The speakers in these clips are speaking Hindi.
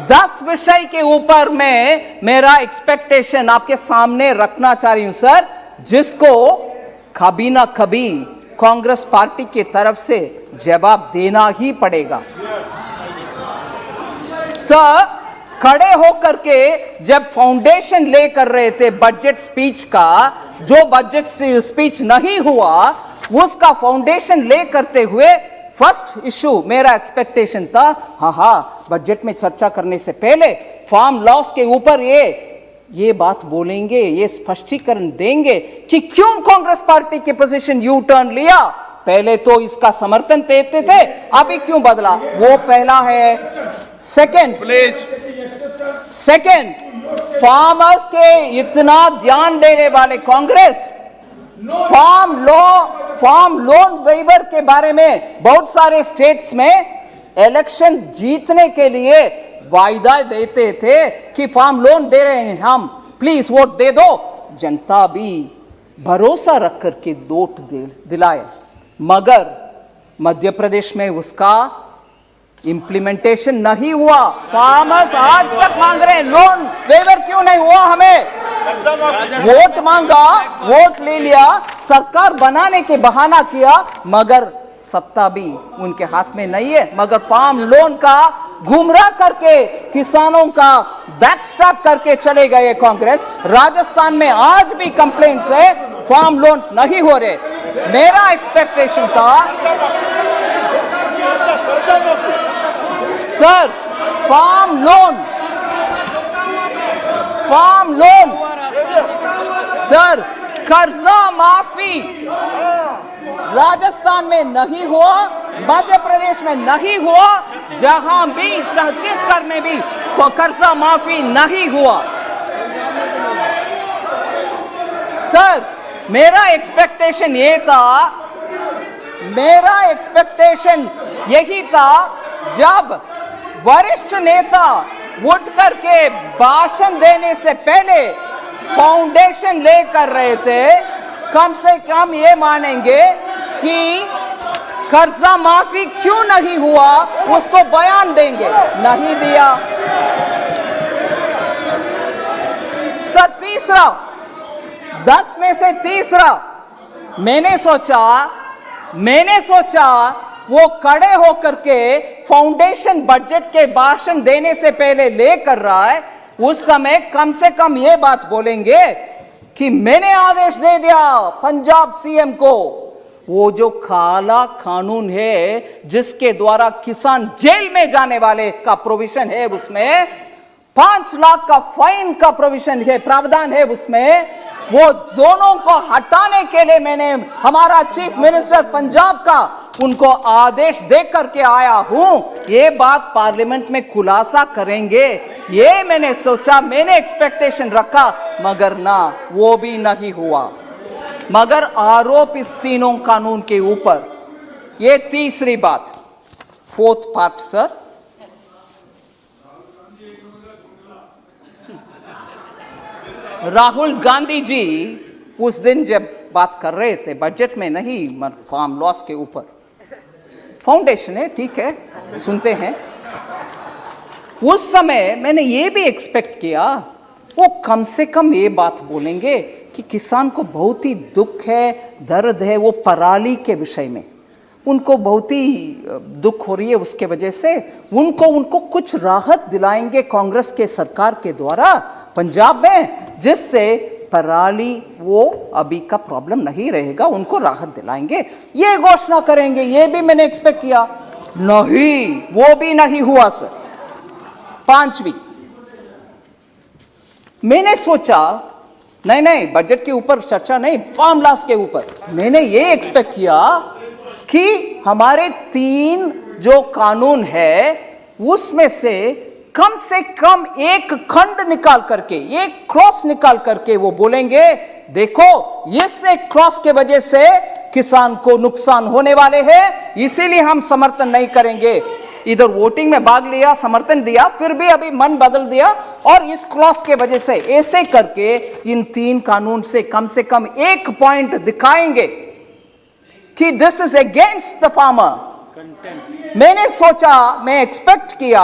10 विषय के ऊपर मैं मेरा एक्सपेक्टेशन आपके सामने रखना चाह रही हूं सर, जिसको कभी ना कभी कांग्रेस पार्टी की तरफ से जवाब देना ही पड़ेगा। सर, खड़े होकर के जब फाउंडेशन ले कर रहे थे बजट स्पीच का, जो बजट स्पीच नहीं हुआ उसका फाउंडेशन ले करते हुए फर्स्ट इशू मेरा एक्सपेक्टेशन था, हाँ बजट में चर्चा करने से पहले फार्म लॉस के ऊपर ये बात बोलेंगे, ये स्पष्टीकरण देंगे कि क्यों कांग्रेस पार्टी की पोजीशन यू टर्न लिया। पहले तो इसका समर्थन देते थे, अभी क्यों बदला, वो पहला है। सेकंड, फार्मर्स के इतना ध्यान देने वाले कांग्रेस फार्म लोन वेवर के बारे में बहुत सारे स्टेट्स में इलेक्शन जीतने के लिए वायदा देते थे कि फार्म लोन दे रहे हैं हम, प्लीज वोट दे दो। जनता भी भरोसा रख करके वोट दिलाए, मगर मध्य प्रदेश में उसका इंप्लीमेंटेशन नहीं हुआ। फार्मर्स आज तक मांग रहे हैं लोन वेवर, क्यों नहीं हुआ? हमें वोट मांगा, वोट ले लिया, सरकार बनाने के बहाना किया, मगर सत्ता भी उनके हाथ में नहीं है। मगर फार्म लोन का गुमराह करके किसानों का बैकस्टॉप करके चले गए कांग्रेस। राजस्थान में आज भी कंप्लेंट्स है, फार्म लोन्स नहीं हो रहे। मेरा एक्सपेक्टेशन था सर, फार्म लोन सर, कर्जा माफी राजस्थान में नहीं हुआ, मध्य प्रदेश में नहीं हुआ, जहां भी छत्तीसगढ़ में भी कर्जा माफी नहीं हुआ। सर, मेरा एक्सपेक्टेशन यही था जब वरिष्ठ नेता उठ करके भाषण देने से पहले फाउंडेशन ले कर रहे थे, कम से कम ये मानेंगे कि कर्जा माफी क्यों नहीं हुआ, उसको बयान देंगे, नहीं दिया। सर, तीसरा, 10 में से तीसरा, मैंने सोचा वो खड़े होकर के फाउंडेशन बजट के भाषण देने से पहले ले कर रहा है, उस समय कम से कम ये बात बोलेंगे कि मैंने आदेश दे दिया पंजाब सीएम को, वो जो काला कानून है जिसके द्वारा किसान जेल में जाने वाले का प्रोविजन है, उसमें 5 लाख का फाइन का प्रोविजन है, प्रावधान है उसमें, वो दोनों को हटाने के लिए मैंने हमारा चीफ मिनिस्टर पंजाब का उनको आदेश दे करके आया हूं। ये बात पार्लियामेंट में खुलासा करेंगे, ये मैंने सोचा, मैंने एक्सपेक्टेशन रखा, मगर ना, वो भी नहीं हुआ। मगर आरोप इस तीनों कानून के ऊपर, ये तीसरी बात, 4th part sir, Rahul Gandhi ji उस दिन जब बात कर रहे थे बजट में नहीं, फार्म लॉस के ऊपर, फाउंडेशन है, ठीक है, सुनते हैं, उस समय मैंने ये भी एक्सपेक्ट किया वो कम से कम ये बात बोलेंगे कि किसान को बहुत ही दुख है, दर्द है, वो पराली के विषय में उनको बहुत ही दुख हो रही है, उसके वजह से उनको कुछ राहत दिलाएंगे कांग्रेस के सरकार के द्वारा पंजाब में, जिससे पराली वो अभी का प्रॉब्लम नहीं रहेगा, उनको राहत दिलाएंगे, ये घोषणा करेंगे। ये भी मैंने एक्सपेक्ट किया, नहीं, वो भी नहीं हुआ सर। 5वीं, मैंने सोचा नहीं, बजट के ऊपर चर्चा नहीं, फार्म लॉस के ऊपर मैंने ये एक्सपेक्ट किया कि हमारे 3 जो कानून है उसमें से कम एक खंड निकाल करके, एक क्रॉस निकाल करके वो बोलेंगे, देखो इस क्रॉस के वजह से किसान को नुकसान होने वाले हैं, इसीलिए हम समर्थन नहीं करेंगे। इधर वोटिंग में भाग लिया, समर्थन दिया, फिर भी अभी मन बदल दिया, और इस क्लॉज के वजह से ऐसे करके इन 3 कानून से कम एक पॉइंट दिखाएंगे कि this is against the farmer. मैंने सोचा, मैं एक्सपेक्ट किया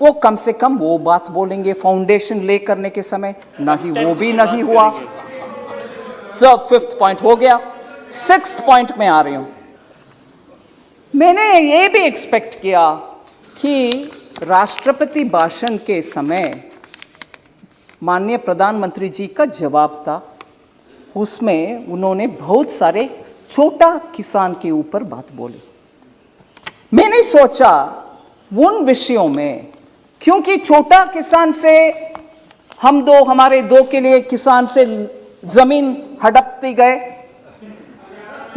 वो कम से कम वो बात बोलेंगे फाउंडेशन ले करने के समय, नहीं वो भी नहीं हुआ। सब 5th पॉइंट हो गया। 6th पॉइंट में आ रही हूं। मैंने ये भी एक्सपेक्ट किया कि राष्ट्रपति भाषण के समय माननीय प्रधानमंत्री जी का जवाब था, उसमें उन्होंने बहुत सारे छोटा किसान के ऊपर बात बोली। मैंने सोचा उन विषयों में, क्योंकि छोटा किसान से हमारे दो के लिए किसान से जमीन हड़पती गए,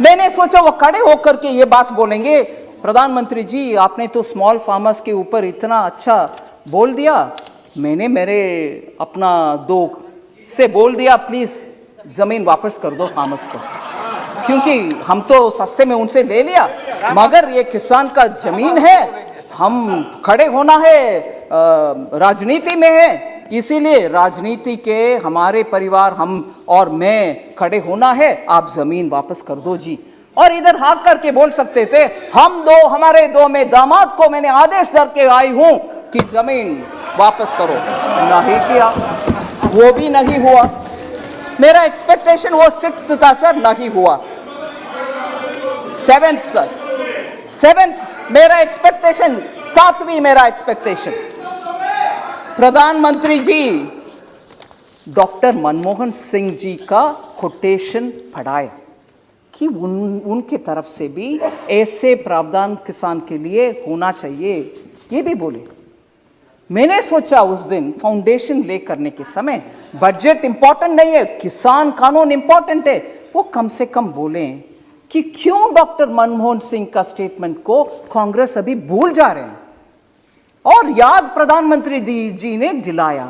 मैंने सोचा वो खड़े होकर के ये बात बोलेंगे, प्रधानमंत्री जी आपने तो स्मॉल फार्मर्स के ऊपर इतना अच्छा बोल दिया, मैंने मेरे अपना दो से बोल दिया प्लीज जमीन वापस कर दो फार्मर्स को, क्योंकि हम तो सस्ते में उनसे ले लिया, मगर ये किसान का जमीन है, हम खड़े होना है, राजनीति में है, इसीलिए राजनीति के हमारे परिवार हम और मैं खड़े होना है, आप जमीन वापस कर दो जी। और इधर हाक करके बोल सकते थे हमारे दो में दामाद को मैंने आदेश दर के आई हूं कि जमीन वापस करो, नहीं किया, वो भी नहीं हुआ। मेरा एक्सपेक्टेशन वो 6th था सर, नहीं हुआ। 7th सर, 7th मेरा एक्सपेक्टेशन, 7वीं मेरा एक्सपेक्टेशन, प्रधानमंत्री जी डॉक्टर मनमोहन सिंह जी का कोटेशन पढ़ाया कि उनके तरफ से भी ऐसे प्रावधान किसान के लिए होना चाहिए, ये भी बोले। मैंने सोचा उस दिन फाउंडेशन ले करने के समय बजट इंपॉर्टेंट नहीं है, किसान कानून इंपॉर्टेंट है, वो कम से कम बोलें कि क्यों डॉक्टर मनमोहन सिंह का स्टेटमेंट को कांग्रेस अभी भूल जा रहे हैं, और याद प्रधानमंत्री जी ने दिलाया।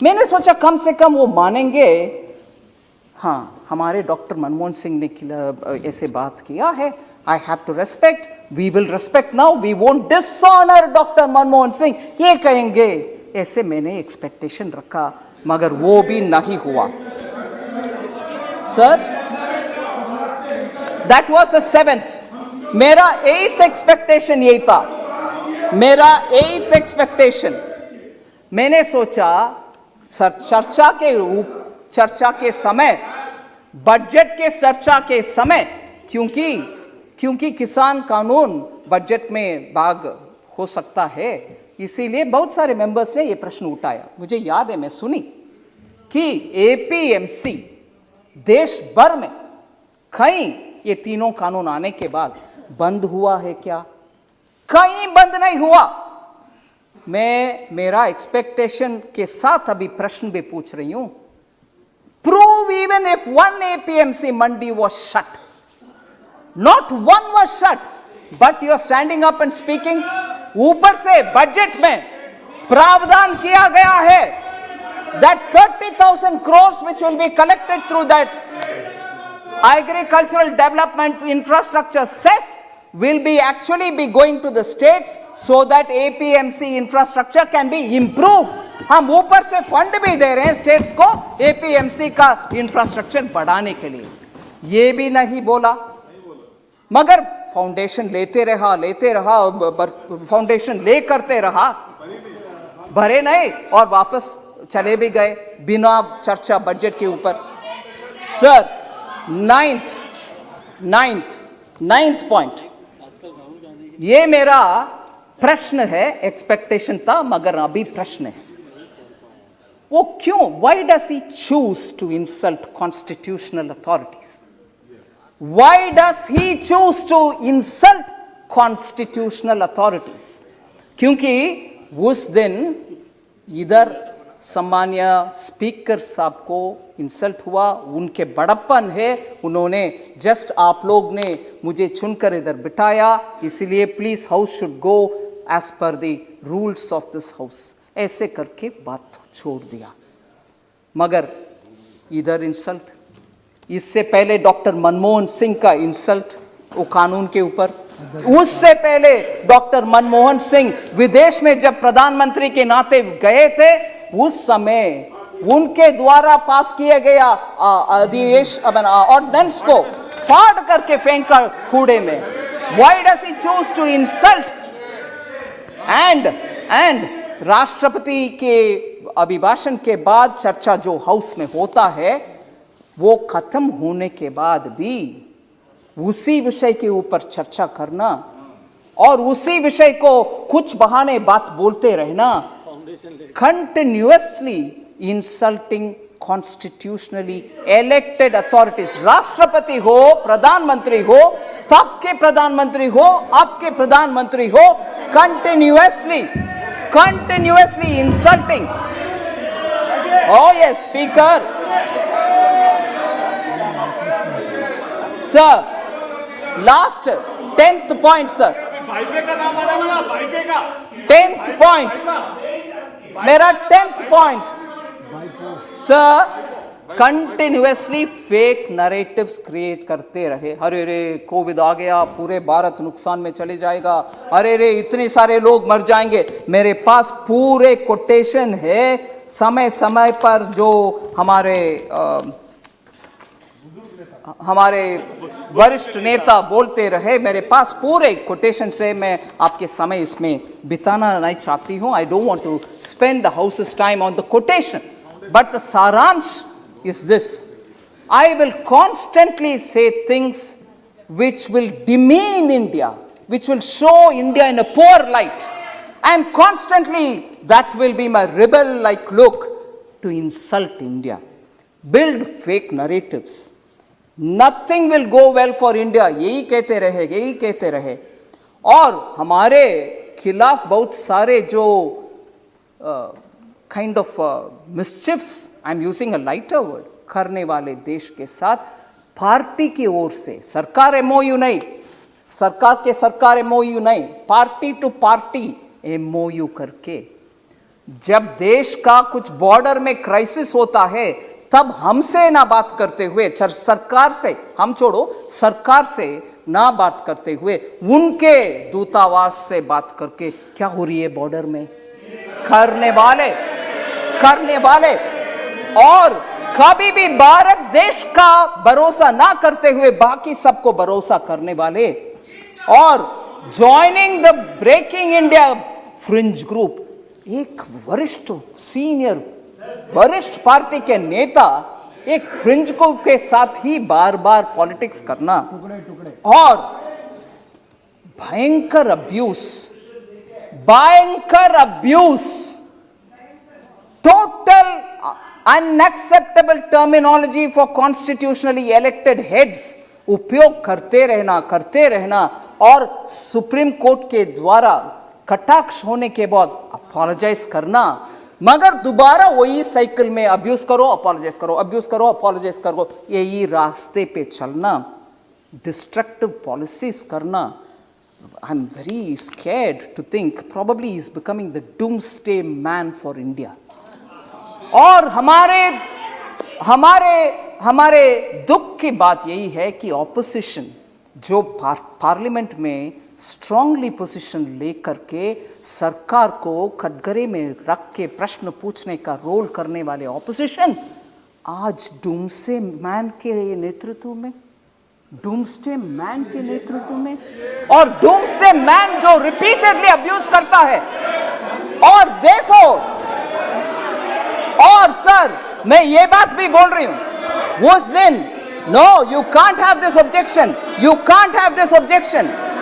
मैंने सोचा कम से कम वो मानेंगे, हाँ हमारे डॉक्टर मनमोहन सिंह ने ऐसे बात किया है, I have to respect, we will respect now, we won't dishonour doctor Manmohan Singh, ये कहेंगे, ऐसे मैंने एक्सपेक्टेशन रखा, मगर वो भी नहीं हुआ sir. That was the 7th। मेरा 8th एक्सपेक्टेशन यही था, मेरा 8th एक्सपेक्टेशन, मैंने सोचा सर चर्चा के समय, बजट के चर्चा के समय, क्योंकि किसान कानून बजट में भाग हो सकता है, इसीलिए बहुत सारे मेंबर्स ने यह प्रश्न उठाया। मुझे याद है मैं सुनी कि एपीएमसी देश भर में कहीं ये तीनों कानून आने के बाद बंद हुआ है क्या? कहीं बंद नहीं हुआ। मैं मेरा एक्सपेक्टेशन के साथ अभी प्रश्न भी पूछ रही हूं, prove even if one APMC mandi was shut, not one was shut, but you are standing up and speaking, ऊपर से बजट में प्रावधान किया गया है that 30,000 crores which will be collected through that agricultural development infrastructure cess will be actually be going to the states so that APMC infrastructure can be improved. हम ऊपर से फंड भी दे रहे हैं स्टेट्स को एपीएमसी का इंफ्रास्ट्रक्चर बढ़ाने के लिए, ये भी नहीं बोला, मगर फाउंडेशन लेते रहा, फाउंडेशन ले करते रहा, भरे नहीं और वापस चले भी गए बिना चर्चा बजट के ऊपर। सर 9th पॉइंट, ये मेरा प्रश्न है, एक्सपेक्टेशन था मगर अभी प्रश्न है, वो क्यों, why does he choose to insult constitutional authorities? Why does he choose to insult constitutional authorities? क्योंकि उस दिन इधर सम्मान्य स्पीकर साहब को इंसल्ट हुआ, उनके बड़प्पन है, उन्होंने जस्ट आप लोग ने मुझे चुनकर इधर बिठाया, इसलिए please house should go as per the rules of this house, ऐसे करके बात छोड़ दिया। मगर इधर इंसल्ट, इससे पहले डॉक्टर मनमोहन सिंह का इंसल्ट वो कानून के ऊपर, उससे पहले डॉक्टर मनमोहन सिंह विदेश में जब प्रधानमंत्री के नाते गए थे, उस समय उनके द्वारा पास किए गया ऑर्डिनेंस को फाड़ करके फेंका कूड़े में। Why does he choose to insult and राष्ट्रपति के अभिभाषण के बाद चर्चा जो हाउस में होता है, वो खत्म होने के बाद भी उसी विषय के ऊपर चर्चा करना और उसी विषय को कुछ बहाने बात बोलते रहना, continuously insulting constitutionally elected authorities, राष्ट्रपति हो, प्रधानमंत्री हो, तब के प्रधानमंत्री हो, अब के प्रधानमंत्री हो, continuously insulting. Oh yes, speaker. Sir, last 10th point, sir. 10th point. मेरा 10th point. Sir, continuously fake narratives create करते रहे। अरे रे कोविड आ गया, पूरे भारत नुकसान में चले जाएगा, अरे रे इतने सारे लोग मर जाएंगे। मेरे पास पूरे कोटेशन है, समय समय पर जो हमारे वरिष्ठ नेता बोलते रहे, मेरे पास पूरे कोटेशन से मैं आपके समय इसमें बिताना नहीं चाहती हूँ। I don't want to spend the house's time on the quotation, but the सारांश is this: I will constantly say things which will demean India, which will show India in a poor light, and constantly that will be my rebel-like look to insult India, build fake narratives. Nothing will go well for India, यही कहते रहे और हमारे खिलाफ बहुत सारे जो kind of mischiefs, I'm using a lighter word, करने वाले देश के साथ पार्टी की ओर से, सरकार MOU नहीं, सरकार MOU नहीं, पार्टी टू पार्टी MOU करके, जब देश का कुछ बॉर्डर में क्राइसिस होता है तब हमसे ना बात करते हुए, सरकार से हम छोड़ो, सरकार से ना बात करते हुए उनके दूतावास से बात करके क्या हो रही है बॉर्डर में करने वाले और कभी भी भारत देश का भरोसा ना करते हुए बाकी सबको भरोसा करने वाले और joining the breaking India fringe group, एक वरिष्ठ पार्टी के नेता एक फ्रिंज ग्रुप के साथ ही बार बार पॉलिटिक्स करना और भयंकर abuse, total unacceptable terminology for constitutionally elected heads उपयोग करते रहना और सुप्रीम कोर्ट के द्वारा कटाक्ष होने के बाद अपोलोजाइज करना, मगर दोबारा वही साइकिल में अब्यूज करो, अपोलोजाइज करो, यही रास्ते पे चलना, डिस्ट्रक्टिव पॉलिसीज करना। I'm very scared to think probably he is becoming the doomsday man for India. और हमारे दुख की बात यही है कि ऑपोजिशन जो पार्लियामेंट में स्ट्रांगली पोजीशन लेकर के सरकार को कटघरे में रख के प्रश्न पूछने का रोल करने वाले ऑपोजिशन आज डूम्सडे मैन के नेतृत्व में और डूम्सडे मैन जो रिपीटेडली अब्यूज करता है और देयरफॉर और सर मैं ये बात भी बोल रही हूं उस दिन, no you can't have this objection,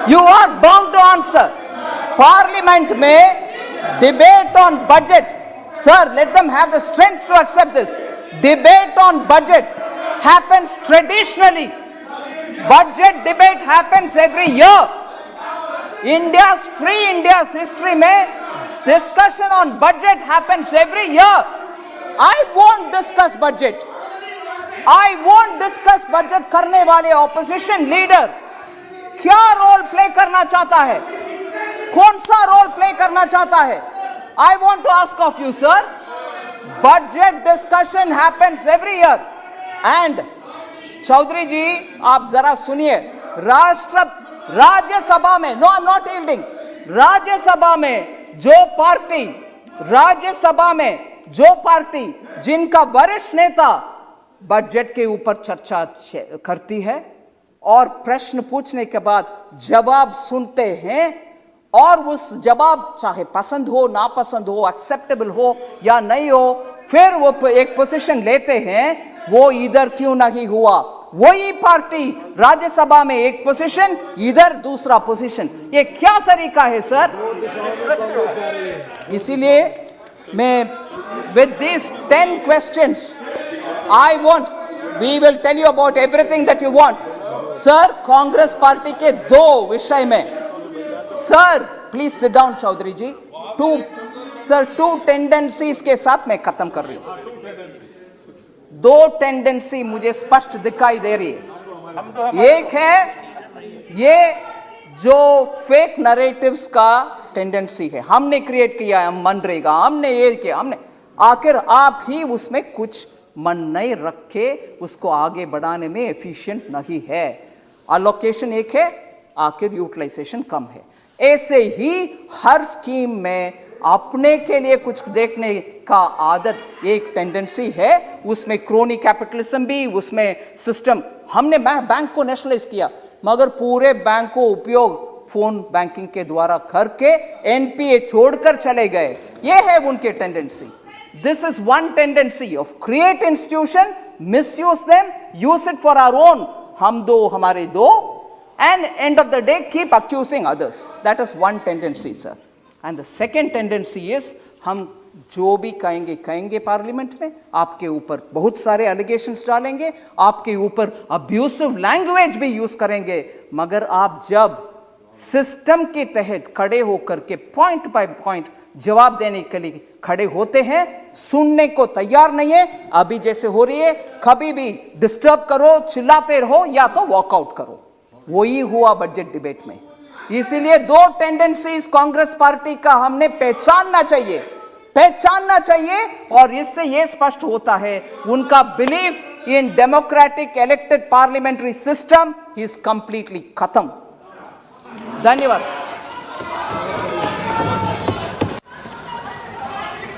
you are bound to answer. Parliament में debate on budget, sir let them have the strength to accept this, debate on budget happens traditionally, budget debate happens every year. India's history में discussion on budget happens every year. I won't discuss budget करने वाले ऑपोजिशन लीडर क्या रोल प्ले करना चाहता है, कौन सा रोल प्ले करना चाहता है? I want to ask of you, sir, budget discussion happens every year and Chaudhary जी आप जरा सुनिए, राज्यसभा में, no I am not yielding, Rajya Sabha में जो पार्टी जिनका वरिष्ठ नेता बजट के ऊपर चर्चा करती है और प्रश्न पूछने के बाद जवाब सुनते हैं, और उस जवाब चाहे पसंद हो ना पसंद हो, एक्सेप्टेबल हो या नहीं हो, फिर वो एक पोजीशन लेते हैं, वो इधर क्यों नहीं हुआ। वही पार्टी राज्यसभा में एक पोजीशन, इधर दूसरा पोजीशन, ये क्या तरीका है सर। इसीलिए मैं with this 10 questions I want, we will tell you about everything that you want. Sir, Congress party के 2 विषय में, sir please sit down Chaudhary ji, 2 tendencies के साथ मैं खत्म कर रही हूं। 2 टेंडेंसी मुझे स्पष्ट दिखाई दे रही है। एक है ये जो फेक नरेटिव्स का टेंडेंसी है, हमने क्रिएट किया है, मनरेगा हमने ये किया, हमने, आखिर आप ही उसमें कुछ मन नहीं रखे, उसको आगे बढ़ाने में एफिशिएंट नहीं है। अलोकेशन एक है, आखिर यूटिलाइजेशन कम है। ऐसे ही हर स्कीम में अपने के लिए कुछ देखने का आदत एक टेंडेंसी है, उसमें क्रोनी कैपिटलिज्म भी, उसमें सिस्टम, हमने बैंक को नेशनलाइज किया मगर पूरे बैंक को उपयोग फोन बैंकिंग के द्वारा करके एनपीए छोड़कर चले गए, ये है उनके tendency. This is one tendency of create institution, misuse them, use it for our own, हम दो हमारे दो, and end of the day keep accusing others. That is one tendency, sir. And the second tendency is, हम जो भी कहेंगे पार्लियामेंट में, आपके ऊपर बहुत सारे एलिगेशंस डालेंगे, आपके ऊपर अब्यूसिव लैंग्वेज भी यूज करेंगे, मगर आप जब सिस्टम के तहत खड़े होकर के पॉइंट बाय पॉइंट जवाब देने के लिए खड़े होते हैं, सुनने को तैयार नहीं है, अभी जैसे हो रही है, कभी भी डिस्टर्ब करो, चिल्लाते रहो या तो वॉकआउट करो, वही हुआ बजट डिबेट में। इसीलिए 2 टेंडेंसीज कांग्रेस पार्टी का हमने पहचानना चाहिए और इससे यह स्पष्ट होता है उनका belief in democratic elected parliamentary system is completely खत्म। धन्यवाद।